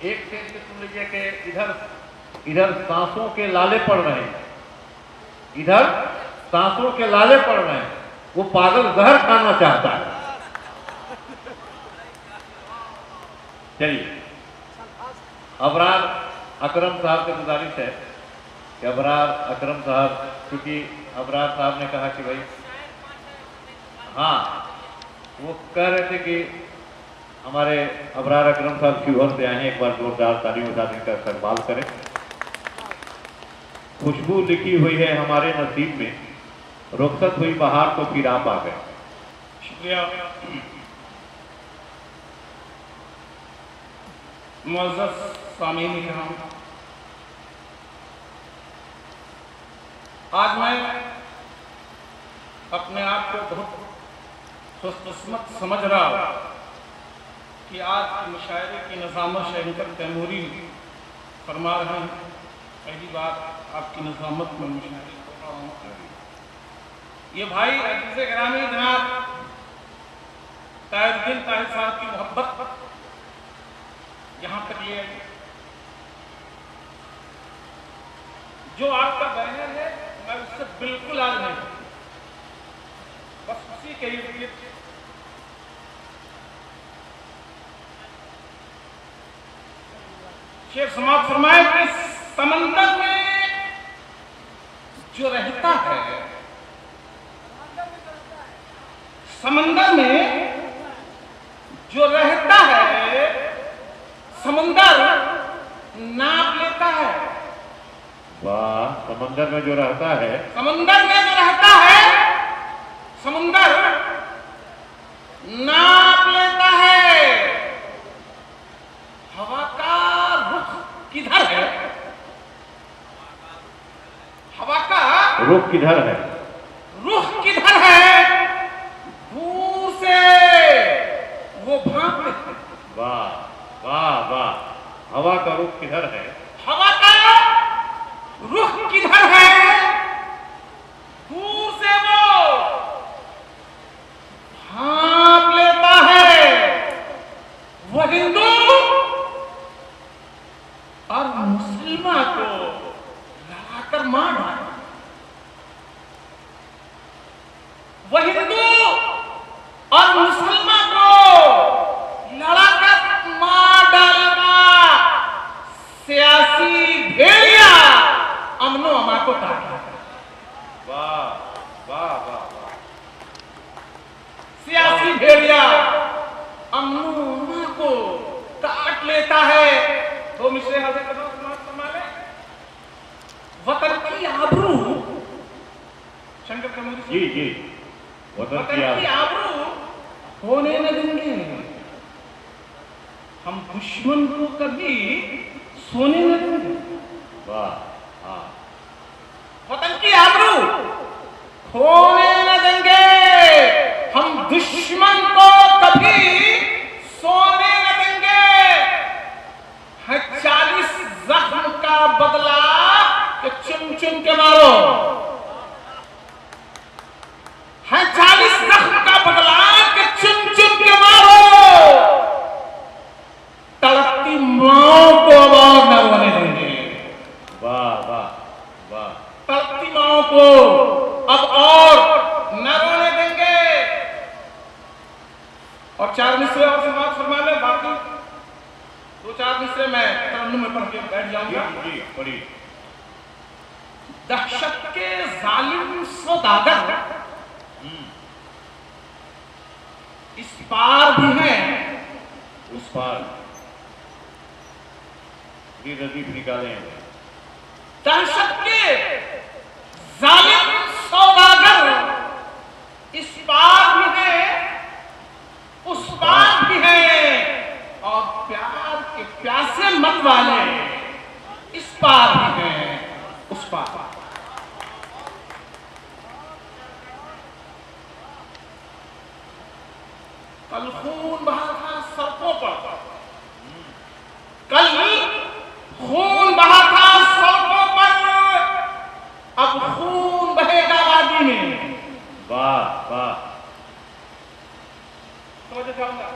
एक शेर के सुन लीजिए कि इधर सांसों के लाले पड़ रहे हैं, इधर सांसों के लाले पड़ रहे हैं, वो पागल जहर खाना चाहता है। चलिए, अबरार अकरम साहब से गुजारिश है कि अबरार अकरम साहब, क्योंकि अबरार साहब ने कहा कि भाई हाँ, वो कह रहे थे कि हमारे अबरार अकरम साहब शिवहर से आए हैं, एक बार जोरदार तालियों के साथ इनका इस्तकबाल करें। खुशबू लिखी हुई है हमारे नसीब में, रुखसत हुई बहार तो फिर आप आ गए। शुक्रिया। मुअज़्ज़ज़ सामीन इकराम, आज मैं अपने आप को बहुत खुशकिस्मत समझ रहा हूँ कि आज के मुशायरे की नज़ामत शंकर तैमूरी फरमा रहे हैं। पहली बार आपकी नज़ामत में मुशायरे हो रहा हूँ। ये भाई अजीज़ गिरामी जनाब ताजुद्दीन ताहिर साहब की मोहब्बत यहाँ तक ले आई। जो आपका बैनर है मैं उससे बिल्कुल आज नहीं, बस उसी के लिए शेर समाप्त फरमाए कि समंदर में जो रहता है, समंदर में जो रहता है, समंदर नाप लेता है। वाह, समंदर में जो रहता है, समंदर में जो रहता है, समंदर नाप लेता है। हवा का रुख किधर है? हवा का रुख किधर है? रुख किधर है? दूर से वो भाप लेते हैं। वाह वाह वाह, हवा का रुख किधर है? हवा का रुख किधर है? दूर से वो भाप लेता है। वो हिंदू और मुसलमान को लड़ाकर मार डाला। वो हिंदू और मुसलमान को लड़ाकर मार डालेगा। सियासी भेड़िया अमनो अमा को काटेगा। वाह वाह वाह वाह, सियासी भेड़िया अमनो अमा को काट लेता है। तो मिश्रे हाजिर करना संभाले। वतन की आबरू, शंकर तैमूरी जी जी, वतन की आबरू होने न देंगे हम, दुश्मन को कभी सोने न देंगे। वाह हाँ, वतन की आबरू होने न देंगे हम, दुश्मन को कभी सोने न देंगे। है 40 जख्म का बदला कि चुन चुन के मारो। है 40 जख्म का बदला कि चुन चुन के मारो। तड़पती माओ को अब न रोने देंगे। वाह वाह वाह, तड़पती माओ को अब और न रोने देंगे। और 4 मिसरे और समाप्त फरमा ले, बाकी 2-4 मिसरे मैं तरन्नुम में पढ़ के बैठ जाऊंगा। जी पढ़िए। दहशत के जालिम सौदागर इस पार भी हैं, उस पार भी रदीफ निकाले हैं। दहशत के जालिम सौदागर इस पार भी हैं, उस पार भी हैं, और प्यार के प्यासे मत वाले इस पार भी हैं, उस पार। कल खून बहा था सड़कों पर, कल खून बहा था सड़कों पर, अब खून बहेगा वादी में। वाह वाह,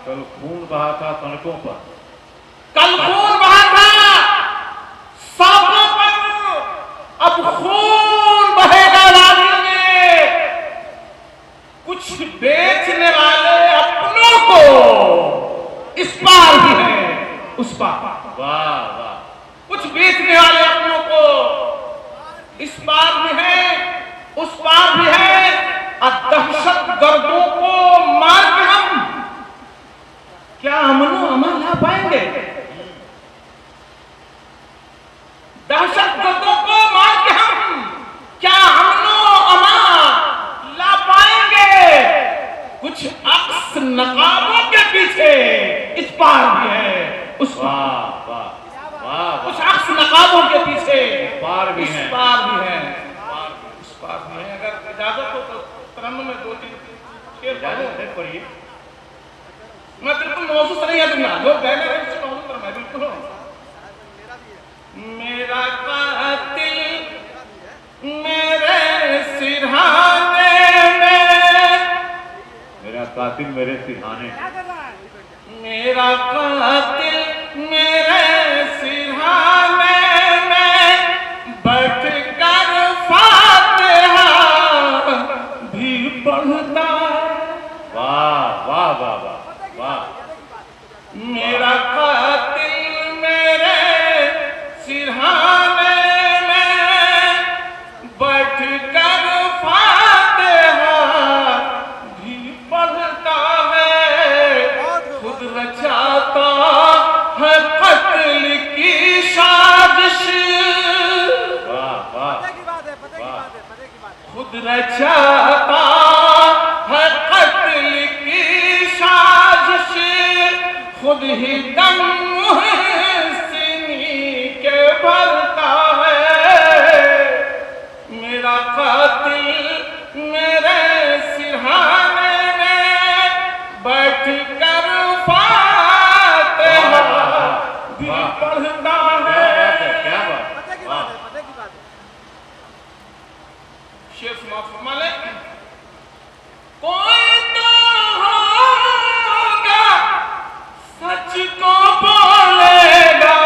कल खून बहा था सड़कों पर, कल खून बहा उस पार। वाह वाह। कुछ बेचने वाले अपनों को इस पार भी है, उस पार भी है, और दहशत गर्दों को मार के हम क्या अमनो अमन ला पाएंगे? दहशत गर्दों को मार के हम क्या अमनो अमन ला पाएंगे? कुछ अक्स नकाबों के पीछे इस पार भी है, उस वाह वाह वाह। कुछ अक्स नकाबों के पीछे पार भी इस है, पार भी है, इस पार भी है। अगर इजाजत हो तो तरन्नुम में 2-3 शेर पढ़िए। मैं बिल्कुल मौजूद नहीं है दूंगा, जो पहले से मौजूद पर मैं बिल्कुल हूँ। मेरा कातिल मेरे सिरहाने में, मेरा कातिल मेरे सिरहाने, मेरा कातिल मेरे सिरहाने में बैठ कर फातिहा भी पढ़ता। वाह वाह वाह वाह वाह। मेरा कातिल मेरे सिरहाने में बैठ कर फातिहा भी पढ़ता है, खुद रचाता है कत्ल की साजिश। वाह वाह। खुद रचाता है कत्ल की साजिश, खुद ही दम मुहसिनी के भरता है। मेरा कातिल मेरे सिरहाने में बैठ कर फातिहा भी पढ़ता है। क्या बात है, वाह। शेर समाप्त फरमा ले। कोई तो होगा सच को बोलेगा,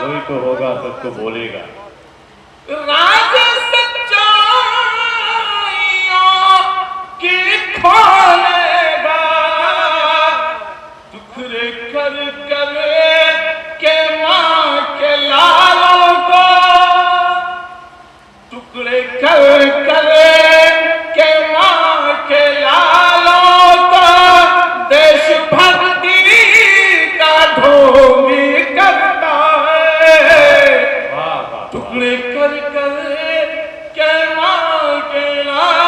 कोई तो होगा सच को बोलेगा, राज सच्चाइयों की खोलेगा, टुकड़े कर कर के माँ के लालों को, टुकड़े कर कर के माँ के लालों को देशभक्ति का ढोंगी करता है। वाह वाह। टुकड़े कर कर के माँ के लालों